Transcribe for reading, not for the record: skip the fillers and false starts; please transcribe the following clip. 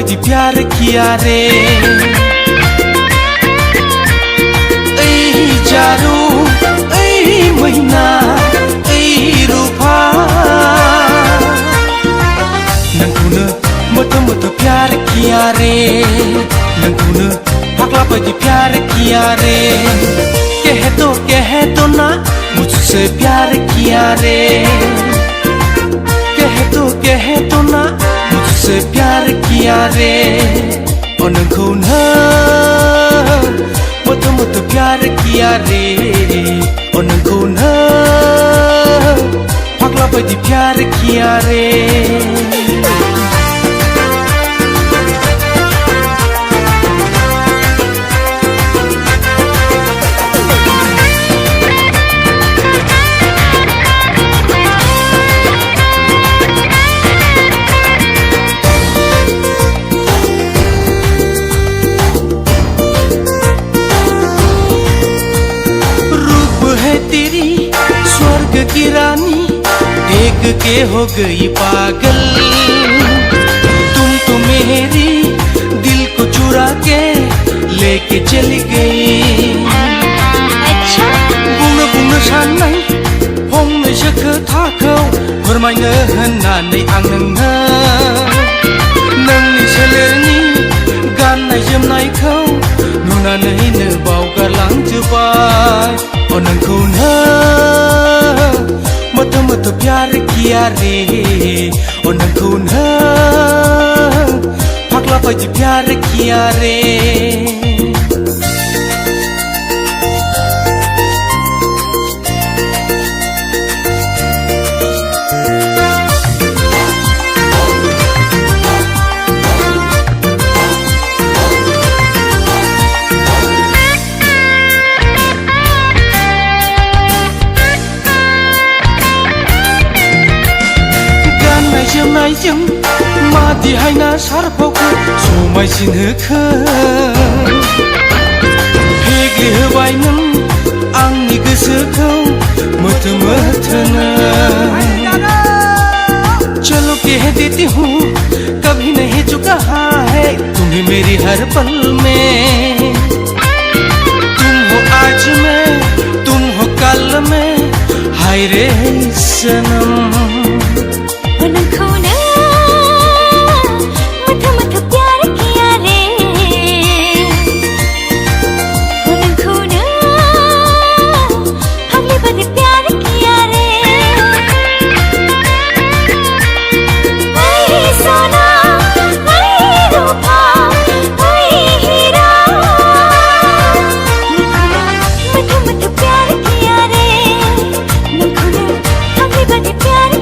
बायदि प्यार किया रे ऐ जारू ऐ मैना ऐ रूपा नोंखौनो मोथो मोथो प्यार किया रे नोंखौनो फाग्ला बायदि प्यार किया रे कह तो ना मुझसे प्यार किया रे कह तो ना मुझसे प्यार किया रे और नोंखौनो मोथो मोथो प्यार किया रे और नोंखौनो फाग्ला बायदि प्यार किया रे की रानी देख के हो गई पागल तुम तो मेरी दिल को चुरा के लेके चली गई अच्छा बुंनो बुंनो साननाय फंनैसो खोथाखौ फोरमायनो होननानै आं नोंनो नोंनि सोलेरनि गाननाय जोमनायखौ नुनानैनो बावगारलांजोबबाय अ नोंखौनो मोथो मोथो प्यार किया रे ओ नोंखौनो फाग्ला बायदि प्यार किया रे जोमनायजों मादिहायना सारफावखौ समायसिनहोखो फेग्लिहोबाय नों आंनि गोसोखौ मोथो मोथोनो चलो कह देती हूँ कभी नहीं चुका है तुम्हें मेरी हर पल में तुम हो आज में तुम हो कल में हाय रे सनम प्यार